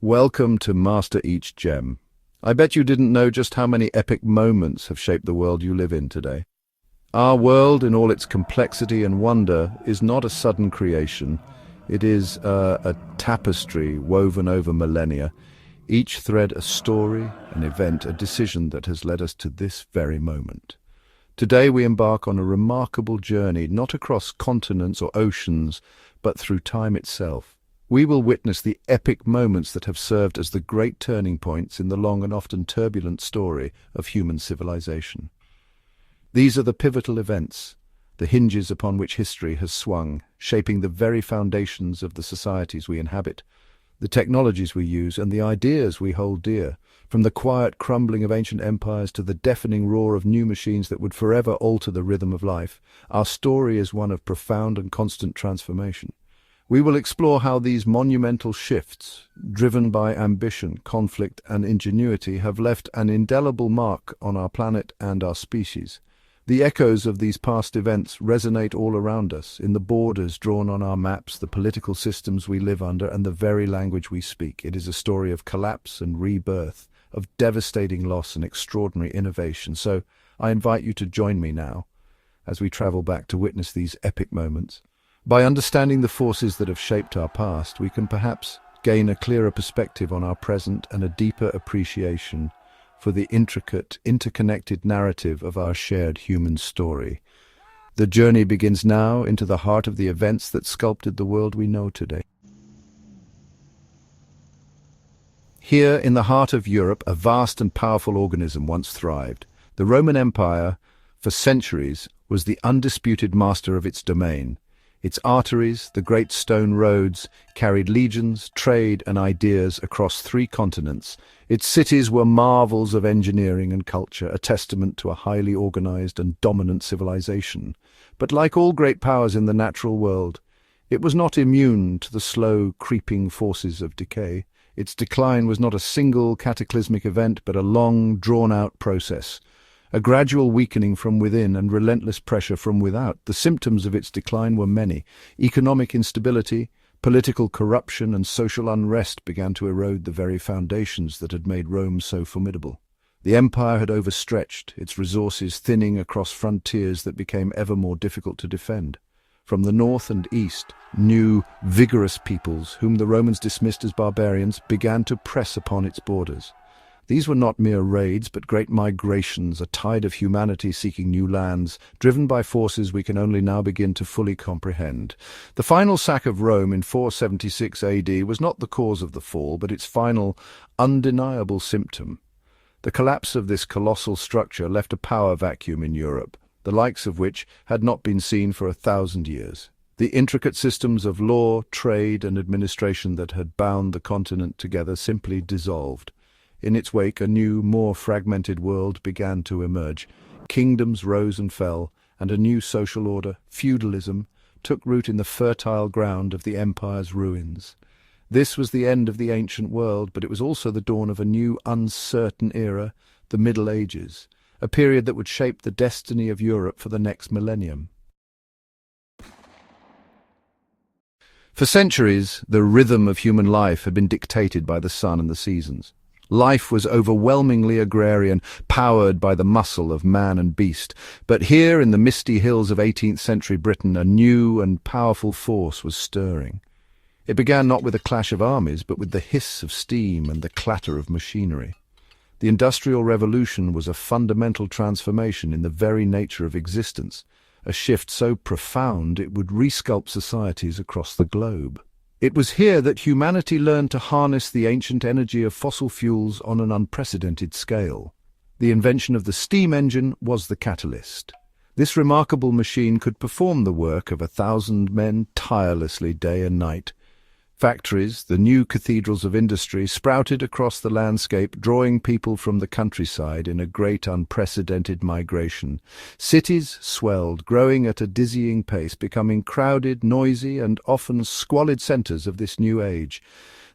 Welcome to Master Each Gem. I bet you didn't know just how many epic moments have shaped the world you live in today. Our world, in all its complexity and wonder, is not a sudden creation. It is a tapestry woven over millennia, each thread a story, an event, a decision that has led us to this very moment. Today we embark on a remarkable journey, not across continents or oceans, but through time itself. We will witness the epic moments that have served as the great turning points in the long and often turbulent story of human civilization. These are the pivotal events, the hinges upon which history has swung, shaping the very foundations of the societies we inhabit, the technologies we use, and the ideas we hold dear, from the quiet crumbling of ancient empires to the deafening roar of new machines that would forever alter the rhythm of life. Our story is one of profound and constant transformation. We will explore how these monumental shifts, driven by ambition, conflict, and ingenuity, have left an indelible mark on our planet and our species. The echoes of these past events resonate all around us, in the borders drawn on our maps, the political systems we live under, and the very language we speak. It is a story of collapse and rebirth, of devastating loss and extraordinary innovation. So I invite you to join me now as we travel back to witness these epic moments. By understanding the forces that have shaped our past, we can perhaps gain a clearer perspective on our present and a deeper appreciation for the intricate, interconnected narrative of our shared human story. The journey begins now into the heart of the events that sculpted the world we know today. Here, in the heart of Europe, a vast and powerful organism once thrived. The Roman Empire, for centuries, was the undisputed master of its domain. Its arteries, the great stone roads, carried legions, trade, and ideas across 3 continents. Its cities were marvels of engineering and culture, a testament to a highly organized and dominant civilization. But like all great powers in the natural world, it was not immune to the slow, creeping forces of decay. Its decline was not a single cataclysmic event, but a long, drawn-out process. A gradual weakening from within and relentless pressure from without. The symptoms of its decline were many. Economic instability, political corruption, and social unrest began to erode the very foundations that had made Rome so formidable. The empire had overstretched, its resources thinning across frontiers that became ever more difficult to defend. From the north and east, new, vigorous peoples, whom the Romans dismissed as barbarians, began to press upon its borders. These were not mere raids, but great migrations, a tide of humanity seeking new lands, driven by forces we can only now begin to fully comprehend. The final sack of Rome in 476 AD was not the cause of the fall, but its final, undeniable symptom. The collapse of this colossal structure left a power vacuum in Europe, the likes of which had not been seen for 1,000 years. The intricate systems of law, trade, and administration that had bound the continent together simply dissolved. In its wake, a new, more fragmented world began to emerge. Kingdoms rose and fell, and a new social order, feudalism, took root in the fertile ground of the empire's ruins. This was the end of the ancient world, but it was also the dawn of a new, uncertain era, the Middle Ages, a period that would shape the destiny of Europe for the next millennium. For centuries, the rhythm of human life had been dictated by the sun and the seasons. Life was overwhelmingly agrarian, powered by the muscle of man and beast. But here in the misty hills of 18th century Britain, a new and powerful force was stirring. It began not with a clash of armies, but with the hiss of steam and the clatter of machinery. The Industrial Revolution was a fundamental transformation in the very nature of existence, a shift so profound it would resculpt societies across the globe. It was here that humanity learned to harness the ancient energy of fossil fuels on an unprecedented scale. The invention of the steam engine was the catalyst. This remarkable machine could perform the work of 1,000 men tirelessly day and night. Factories, the new cathedrals of industry, sprouted across the landscape, drawing people from the countryside in a great unprecedented migration. Cities swelled, growing at a dizzying pace, becoming crowded, noisy, and often squalid centers of this new age.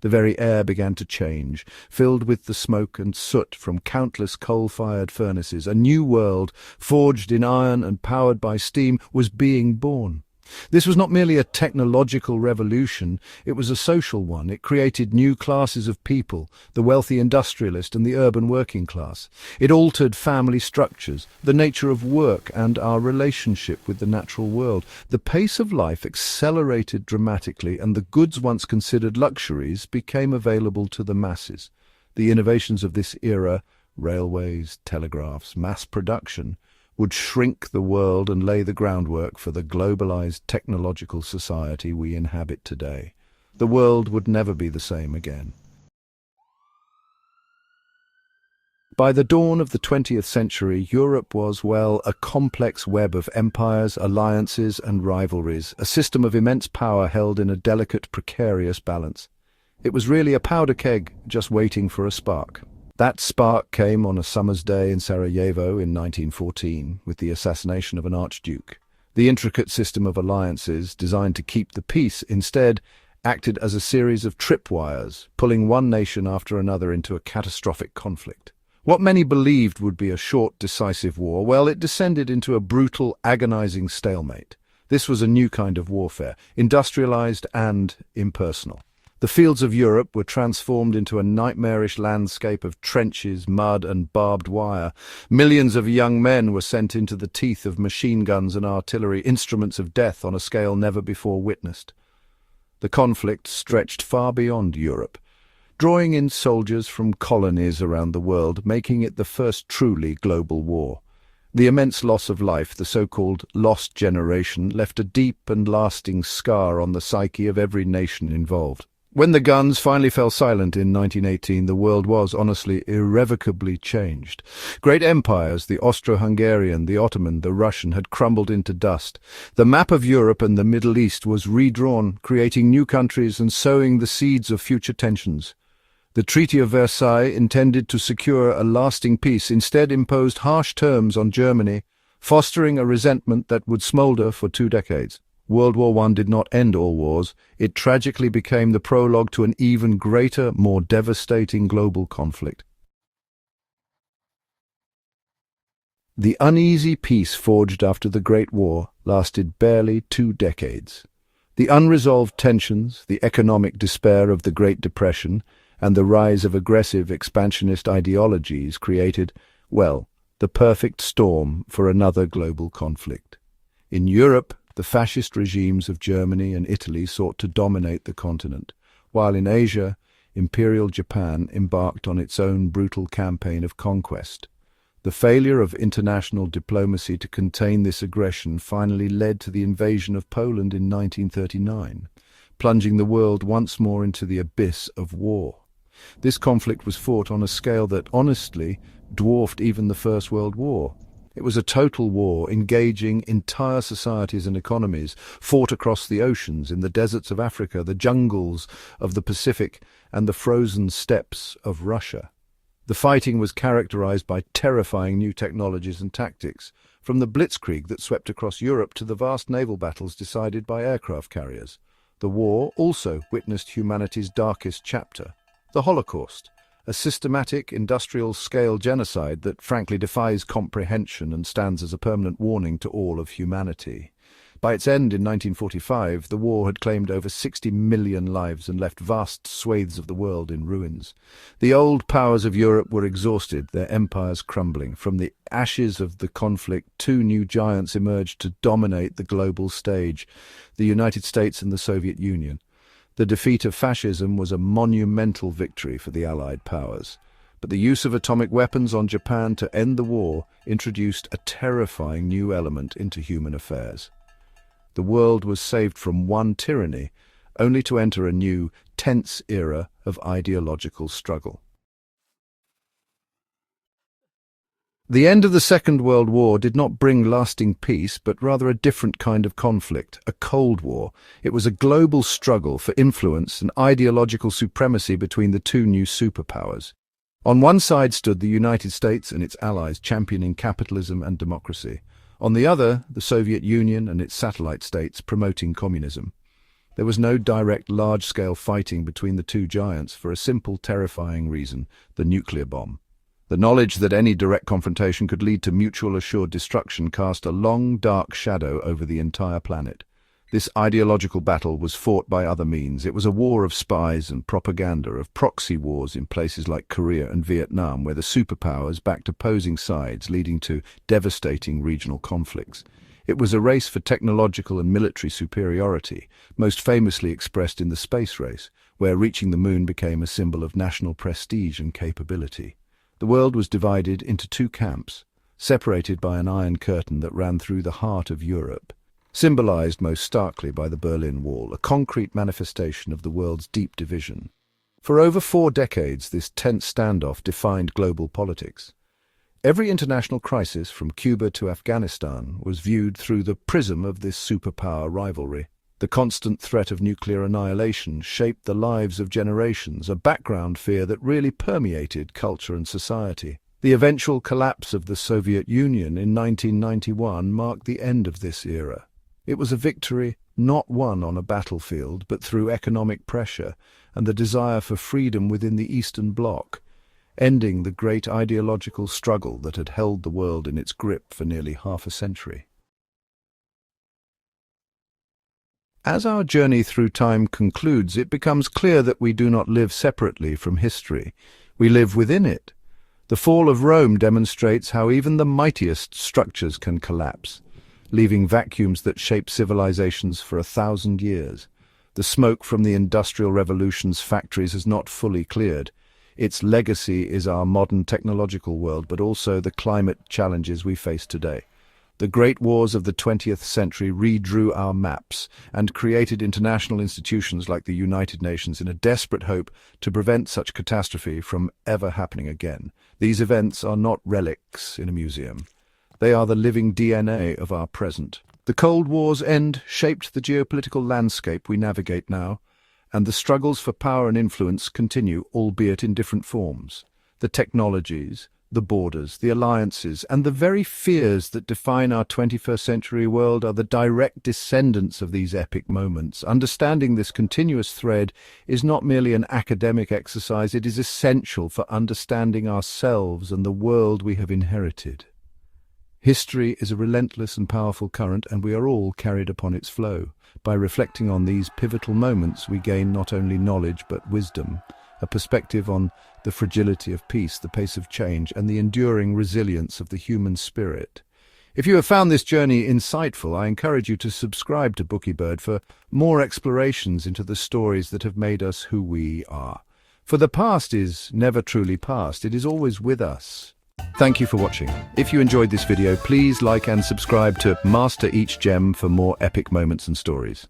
The very air began to change, filled with the smoke and soot from countless coal-fired furnaces. A new world, forged in iron and powered by steam, was being born. This was not merely a technological revolution, it was a social one. It created new classes of people, the wealthy industrialist and the urban working class. It altered family structures, the nature of work and our relationship with the natural world. The pace of life accelerated dramatically, and the goods once considered luxuries became available to the masses. The innovations of this era, railways, telegraphs, mass production, would shrink the world and lay the groundwork for the globalized technological society we inhabit today. The world would never be the same again. By the dawn of the 20th century, Europe was, well, a complex web of empires, alliances and rivalries, a system of immense power held in a delicate, precarious balance. It was really a powder keg, just waiting for a spark. That spark came on a summer's day in Sarajevo in 1914, with the assassination of an archduke. The intricate system of alliances, designed to keep the peace, instead acted as a series of tripwires, pulling one nation after another into a catastrophic conflict. What many believed would be a short, decisive war, well, it descended into a brutal, agonizing stalemate. This was a new kind of warfare, industrialized and impersonal. The fields of Europe were transformed into a nightmarish landscape of trenches, mud and barbed wire. Millions of young men were sent into the teeth of machine guns and artillery, instruments of death on a scale never before witnessed. The conflict stretched far beyond Europe, drawing in soldiers from colonies around the world, making it the first truly global war. The immense loss of life, the so-called lost generation, left a deep and lasting scar on the psyche of every nation involved. When the guns finally fell silent in 1918, the world was, honestly, irrevocably changed. Great empires, the Austro-Hungarian, the Ottoman, the Russian, had crumbled into dust. The map of Europe and the Middle East was redrawn, creating new countries and sowing the seeds of future tensions. The Treaty of Versailles, intended to secure a lasting peace, instead imposed harsh terms on Germany, fostering a resentment that would smolder for 2 decades. World War I did not end all wars. It tragically became the prologue to an even greater, more devastating global conflict. The uneasy peace forged after the Great War lasted barely 2 decades. The unresolved tensions, the economic despair of the Great Depression, and the rise of aggressive expansionist ideologies created, well, the perfect storm for another global conflict. In Europe, the fascist regimes of Germany and Italy sought to dominate the continent, while in Asia, Imperial Japan embarked on its own brutal campaign of conquest. The failure of international diplomacy to contain this aggression finally led to the invasion of Poland in 1939, plunging the world once more into the abyss of war. This conflict was fought on a scale that, honestly, dwarfed even the First World War. It was a total war, engaging entire societies and economies, fought across the oceans, in the deserts of Africa, the jungles of the Pacific, and the frozen steppes of Russia. The fighting was characterized by terrifying new technologies and tactics, from the blitzkrieg that swept across Europe to the vast naval battles decided by aircraft carriers. The war also witnessed humanity's darkest chapter, the Holocaust, a systematic industrial-scale genocide that frankly defies comprehension and stands as a permanent warning to all of humanity. By its end in 1945, the war had claimed over 60 million lives and left vast swathes of the world in ruins. The old powers of Europe were exhausted, their empires crumbling. From the ashes of the conflict, 2 new giants emerged to dominate the global stage, the United States and the Soviet Union. The defeat of fascism was a monumental victory for the Allied powers. But the use of atomic weapons on Japan to end the war introduced a terrifying new element into human affairs. The world was saved from one tyranny, only to enter a new, tense era of ideological struggle. The end of the Second World War did not bring lasting peace, but rather a different kind of conflict, a Cold War. It was a global struggle for influence and ideological supremacy between the 2 new superpowers. On one side stood the United States and its allies championing capitalism and democracy. On the other, the Soviet Union and its satellite states promoting communism. There was no direct large-scale fighting between the 2 giants for a simple, terrifying reason: the nuclear bomb. The knowledge that any direct confrontation could lead to mutual assured destruction cast a long, dark shadow over the entire planet. This ideological battle was fought by other means. It was a war of spies and propaganda, of proxy wars in places like Korea and Vietnam, where the superpowers backed opposing sides, leading to devastating regional conflicts. It was a race for technological and military superiority, most famously expressed in the space race, where reaching the moon became a symbol of national prestige and capability. The world was divided into two camps, separated by an iron curtain that ran through the heart of Europe, symbolized most starkly by the Berlin Wall, a concrete manifestation of the world's deep division. For over 4 decades, this tense standoff defined global politics. Every international crisis, from Cuba to Afghanistan, was viewed through the prism of this superpower rivalry. The constant threat of nuclear annihilation shaped the lives of generations, a background fear that really permeated culture and society. The eventual collapse of the Soviet Union in 1991 marked the end of this era. It was a victory not won on a battlefield, but through economic pressure and the desire for freedom within the Eastern Bloc, ending the great ideological struggle that had held the world in its grip for nearly half a century. As our journey through time concludes, it becomes clear that we do not live separately from history. We live within it. The fall of Rome demonstrates how even the mightiest structures can collapse, leaving vacuums that shape civilizations for 1,000 years. The smoke from the Industrial Revolution's factories has not fully cleared. Its legacy is our modern technological world, but also the climate challenges we face today. The great wars of the 20th century redrew our maps and created international institutions like the United Nations in a desperate hope to prevent such catastrophe from ever happening again. These events are not relics in a museum. They are the living DNA of our present. The Cold War's end shaped the geopolitical landscape we navigate now, and the struggles for power and influence continue, albeit in different forms. The technologies, the borders, the alliances, and the very fears that define our 21st century world are the direct descendants of these epic moments. Understanding this continuous thread is not merely an academic exercise, it is essential for understanding ourselves and the world we have inherited. History is a relentless and powerful current, and we are all carried upon its flow. By reflecting on these pivotal moments, we gain not only knowledge but wisdom, a perspective on the fragility of peace, the pace of change, and the enduring resilience of the human spirit. If you have found this journey insightful, I encourage you to subscribe to Bookiebird for more explorations into the stories that have made us who we are. For the past is never truly past, it is always with us. Thank you for watching. If you enjoyed this video, please like and subscribe to Master Each Gem for more epic moments and stories.